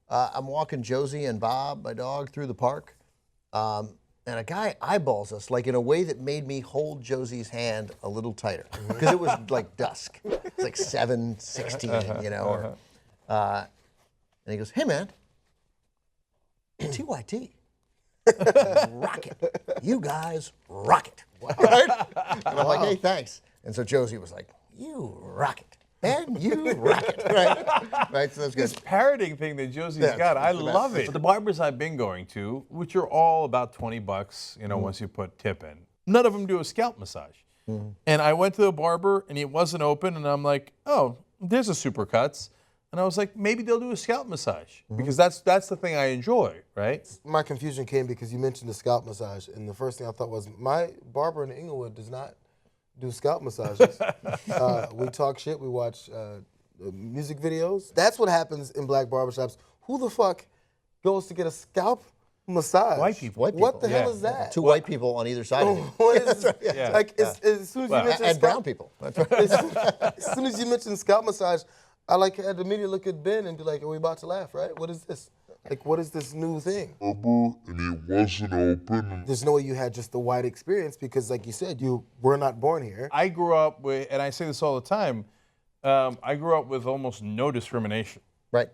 I'm walking Josie and Bob, my dog, through the park. And a guy eyeballs us like in a way that made me hold Josie's hand a little tighter because it was like dusk. It's like 7:16, you know. And he goes, "Hey, man, TYT, rock it. You guys rock it." Right? And I'm like, "Hey, thanks." And so Josie was like, "You rock it. Ben, you rock it." Right? So that's good. This parroting thing that Josie's got, I love it. The barbers I've been going to, which are all about $20, you know, once you put tip in, none of them do a scalp massage. And I went to the barber and it wasn't open, and I'm like, oh, there's a Supercuts. And I was like, maybe they'll do a scalp massage because that's the thing I enjoy, right? My confusion came because you mentioned the scalp massage, and the first thing I thought was my barber in Inglewood does not do scalp massages. We talk shit. We watch music videos. That's what happens in black barbershops. Who the fuck goes to get a scalp massage? White people. What the hell is that? Two white people on either side of you. What is, like, as soon as you mention And brown people. That's right. as soon as you mention scalp massage, I like had to immediately look at Ben and be like, "Are we about to laugh? Right? What is this? Like, what is this new thing?" And it wasn't open. There's no way you had just the white experience because, like you said, you were not born here. I grew up with, and I say this all the time, I grew up with almost no discrimination. Right.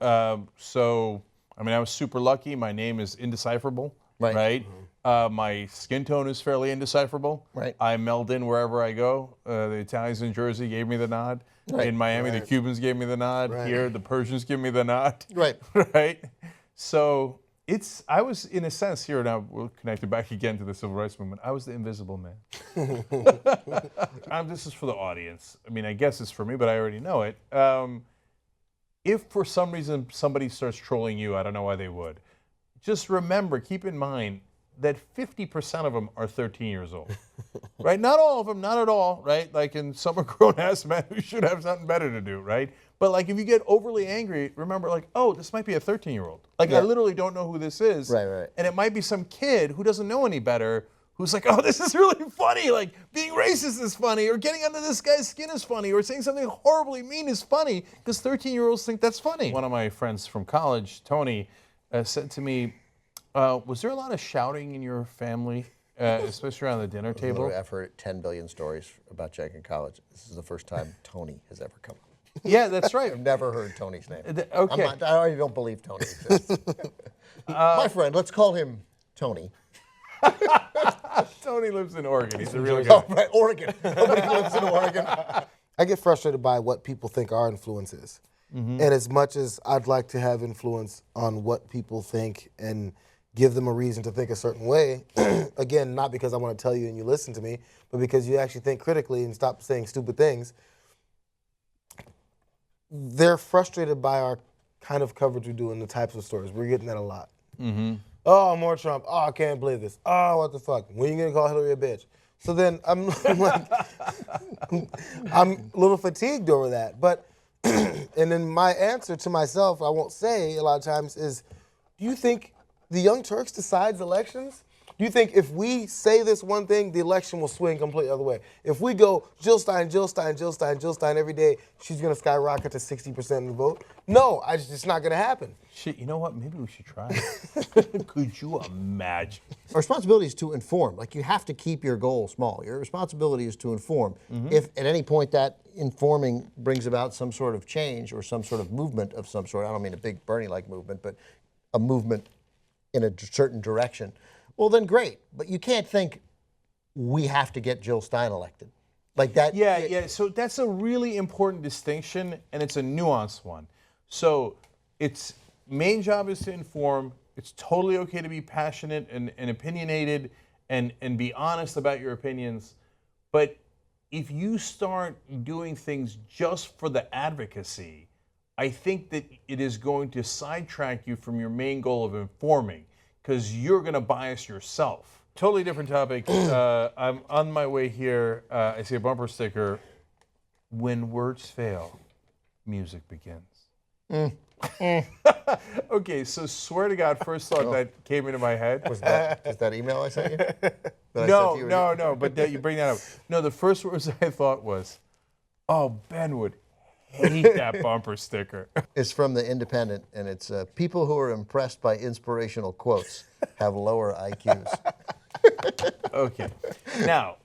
So, I mean, I was super lucky. My name is indecipherable. Right. My skin tone is fairly indecipherable. Right. I meld in wherever I go. The Italians in Jersey gave me the nod. Right. In Miami, the Cubans gave me the nod. Here, the Persians give me the nod. Right. Right. So I was, in a sense, here now we'll connect it back again to the civil rights movement. I was the invisible man. This is for the audience. I mean, I guess it's for me, but I already know it. If for some reason somebody starts trolling you, I don't know why they would. Just remember, keep in mind that 50% of them are 13 years old, right? Not all of them, not at all, right? Like, and some are grown-ass men who should have something better to do, right? But like, if you get overly angry, remember, like, oh, this might be a 13-year-old. Like, I literally don't know who this is. Right. And it might be some kid who doesn't know any better, who's like, oh, this is really funny. Like, being racist is funny, or getting under this guy's skin is funny, or saying something horribly mean is funny, because 13-year-olds think that's funny. One of my friends from college, Tony, said to me, was there a lot of shouting in your family, especially around the dinner table? I've heard 10 billion stories about Jack in college. This is the first time Tony has ever come up. Yeah, that's right. I've never heard Tony's name. Okay. I already don't believe Tony exists. My friend, let's call him Tony. Tony lives in Oregon. He's a real Oh, guy. right, Oregon. Nobody lives in Oregon. I get frustrated by what people think our influence is. And as much as I'd like to have influence on what people think and give them a reason to think a certain way, again, not because I want to tell you and you listen to me, but because you actually think critically and stop saying stupid things, they're frustrated by our kind of coverage we do and the types of stories. We're getting that a lot. Oh, more Trump. Oh, I can't believe this. Oh, what the fuck? When are you going to call Hillary a bitch? So then I'm like, I'm a little fatigued over that. But, and then my answer to myself, I won't say a lot of times, is, do you think the Young Turks decides elections? Do you think if we say this one thing, the election will swing completely the other way? If we go Jill Stein, Jill Stein, Jill Stein, Jill Stein every day, she's going to skyrocket to 60% of the vote? No, it's just not going to happen. Shit, you know what? Maybe we should try. Could you imagine? Our responsibility is to inform. Like, you have to keep your goal small. Your responsibility is to inform. If at any point that informing brings about some sort of change or some sort of movement of some sort, I don't mean a big Bernie-like movement, but a movement in a certain direction, well, then great. But you can't think we have to get Jill Stein elected. Like that. Yeah. So that's a really important distinction, and it's a nuanced one. So its main job is to inform. It's totally okay to be passionate and opinionated and be honest about your opinions. But if you start doing things just for the advocacy, I think that it is going to sidetrack you from your main goal of informing, because you're going to bias yourself. Totally different topic. I'm on my way here. I see a bumper sticker. When words fail, music begins. Okay, so swear to God, first thought that came into my head. Was that email I sent you? No, but you bring that up. No, the first words I thought was, oh, Ben would hate that bumper sticker. It's from the Independent, and it's people who are impressed by inspirational quotes have lower IQs. Okay. Now,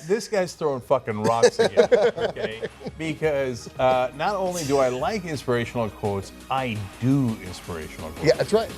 this guy's throwing fucking rocks again, okay? Because not only do I like inspirational quotes, I do inspirational quotes. Yeah, that's right.